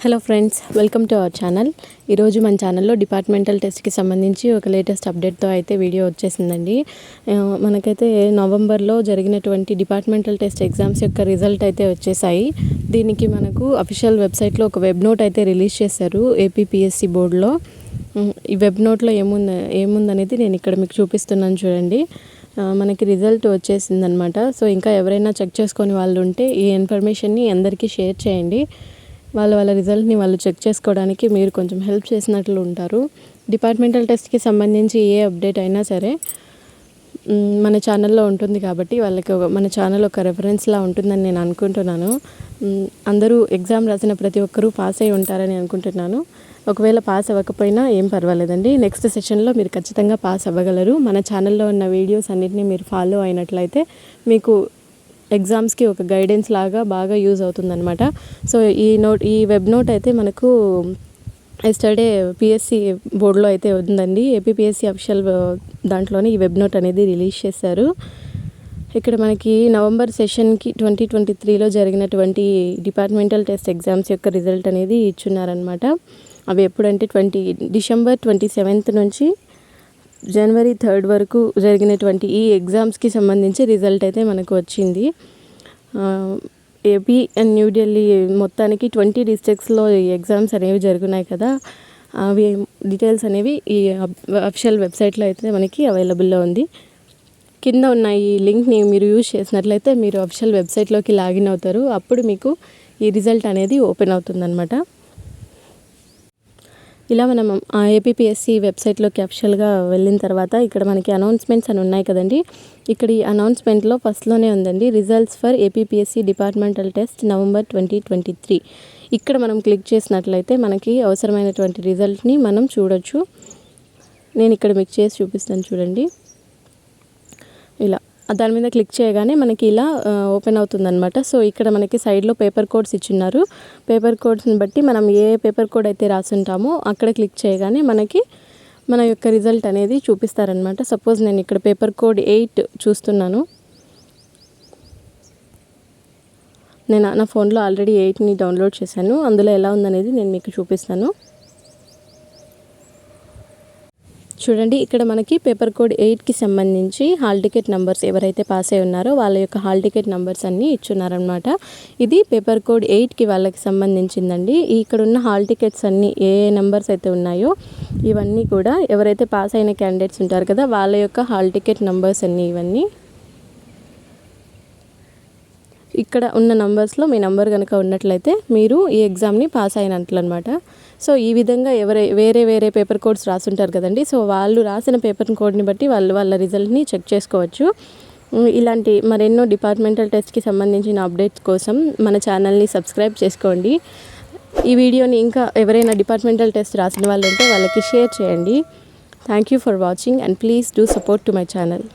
Hello friends, welcome to our channel. ఈరోజు మన ఛానల్లో డిపార్ట్మెంటల్ టెస్ట్కి సంబంధించి ఒక లేటెస్ట్ అప్డేట్తో అయితే వీడియో వచ్చేసిందండి. మనకైతే నవంబర్లో జరిగినటువంటి డిపార్ట్మెంటల్ టెస్ట్ ఎగ్జామ్స్ యొక్క రిజల్ట్ అయితే వచ్చేసాయి. దీనికి మనకు అఫీషియల్ వెబ్సైట్లో ఒక వెబ్ నోట్ అయితే రిలీజ్ చేశారు ఏపీపీఎస్సీ బోర్డులో. ఈ వెబ్ నోట్లో ఏముందనేది నేను ఇక్కడ మీకు చూపిస్తున్నాను చూడండి. మనకి రిజల్ట్ వచ్చేసిందనమాట. సో ఇంకా ఎవరైనా చెక్ చేసుకొని వాళ్ళు ఉంటే ఈ ఇన్ఫర్మేషన్ని అందరికీ షేర్ చేయండి. వాళ్ళ రిజల్ట్ని వాళ్ళు చెక్ చేసుకోవడానికి మీరు కొంచెం హెల్ప్ చేసినట్లు ఉంటారు. డిపార్ట్మెంటల్ టెస్ట్కి సంబంధించి ఏ అప్డేట్ అయినా సరే మన ఛానల్లో ఉంటుంది కాబట్టి వాళ్ళకి మన ఛానల్ ఒక రెఫరెన్స్లా ఉంటుందని నేను అనుకుంటున్నాను. అందరూ ఎగ్జామ్ రాసిన ప్రతి ఒక్కరూ పాస్ అయి ఉంటారని అనుకుంటున్నాను. ఒకవేళ పాస్ అవ్వకపోయినా ఏం పర్వాలేదండి, నెక్స్ట్ సెషన్లో మీరు ఖచ్చితంగా పాస్ అవ్వగలరు. మన ఛానల్లో ఉన్న వీడియోస్ అన్నిటిని మీరు ఫాలో అయినట్లయితే మీకు ఎగ్జామ్స్కి ఒక గైడెన్స్ లాగా బాగా యూజ్ అవుతుందన్నమాట. సో ఈ వెబ్ నోట్ అయితే మనకు ఎస్టర్డే పిఎస్సి బోర్డులో అయితే ఉందండి. ఏపీపీఎస్సీ అఫీషియల్ దాంట్లోనే ఈ వెబ్ నోట్ అనేది రిలీజ్ చేశారు. ఇక్కడ మనకి నవంబర్ సెషన్కి 2023లో జరిగినటువంటి డిపార్ట్మెంటల్ టెస్ట్ ఎగ్జామ్స్ యొక్క రిజల్ట్ అనేది ఇచ్చున్నారనమాట. అవి ఎప్పుడంటే డిసెంబర్ 27 నుంచి జనవరి 3 వరకు జరిగినటువంటి ఈ ఎగ్జామ్స్కి సంబంధించి రిజల్ట్ అయితే మనకు వచ్చింది. ఏపీ అండ్ న్యూఢిల్లీ మొత్తానికి 20 డిస్ట్రిక్ట్స్లో ఈ ఎగ్జామ్స్ అనేవి జరుగుతున్నాయి కదా. అవి డీటెయిల్స్ అనేవి ఈ అఫీషియల్ వెబ్సైట్లో అయితే మనకి అవైలబుల్లో ఉంది. కింద ఉన్న ఈ లింక్ని మీరు యూజ్ చేసినట్లయితే మీరు అఫీషియల్ వెబ్సైట్లోకి లాగిన్ అవుతారు. అప్పుడు మీకు ఈ రిజల్ట్ అనేది ఓపెన్ అవుతుందన్నమాట. ఇలా మనం ఆ ఏపీపీఎస్సీ వెబ్సైట్లోకి అఫీషియల్గా వెళ్ళిన తర్వాత ఇక్కడ మనకి అనౌన్స్మెంట్స్ అని ఉన్నాయి కదండి. ఇక్కడ ఈ అనౌన్స్మెంట్లో ఫస్ట్లోనే ఉందండి, results for APPSC departmental test November 2023. ఇక్కడ మనం క్లిక్ చేసినట్లయితే మనకి అవసరమైనటువంటి రిజల్ట్ని మనం చూడొచ్చు. నేను ఇక్కడ మీకు చేసి చూపిస్తాను చూడండి. ఇలా దాని మీద క్లిక్ చేయగానే మనకి ఇలా ఓపెన్ అవుతుందన్నమాట. సో ఇక్కడ మనకి సైడ్లో పేపర్ కోడ్స్ ఇచ్చున్నారు. పేపర్ కోడ్స్ని బట్టి మనం ఏ పేపర్ కోడ్ అయితే రాసుంటామో అక్కడ క్లిక్ చేయగానే మనకి మన యొక్క రిజల్ట్ అనేది చూపిస్తారనమాట. సపోజ్ నేను ఇక్కడ పేపర్ కోడ్ 8 చూస్తున్నాను. నేను నా ఫోన్లో ఆల్రెడీ 8ని డౌన్లోడ్ చేశాను. అందులో ఎలా ఉందనేది నేను మీకు చూపిస్తాను చూడండి. ఇక్కడ మనకి పేపర్ కోడ్ 8కి సంబంధించి హాల్ టికెట్ నెంబర్స్ ఎవరైతే పాస్ అయి ఉన్నారో వాళ్ళ యొక్క హాల్ టికెట్ నెంబర్స్ అన్నీ ఇచ్చున్నారనమాట. ఇది పేపర్ కోడ్ 8కి వాళ్ళకి సంబంధించిందండి. ఇక్కడ ఉన్న హాల్ టికెట్స్ అన్నీ ఏ నెంబర్స్ అయితే ఉన్నాయో ఇవన్నీ కూడా ఎవరైతే పాస్ అయిన క్యాండిడేట్స్ ఉంటారు కదా వాళ్ళ యొక్క హాల్ టికెట్ నెంబర్స్ అన్నీ ఇవన్నీ ఇక్కడ ఉన్న నంబర్స్లో మీ నంబర్ కనుక ఉన్నట్లయితే మీరు ఈ ఎగ్జామ్ని పాస్ అయినట్లు అనమాట. సో ఈ విధంగా వేరే పేపర్ కోడ్స్ రాసుంటారు కదండి. సో వాళ్ళు రాసిన పేపర్ కోడ్ని బట్టి వాళ్ళ రిజల్ట్ని చెక్ చేసుకోవచ్చు. ఇలాంటి మరెన్నో డిపార్ట్మెంటల్ టెస్ట్కి సంబంధించిన అప్డేట్స్ కోసం మన ఛానల్ని సబ్స్క్రైబ్ చేసుకోండి. ఈ వీడియోని ఇంకా ఎవరైనా డిపార్ట్మెంటల్ టెస్ట్ రాసిన వాళ్ళు ఉంటే వాళ్ళకి షేర్ చేయండి. Thank you for watching and please do support to my channel.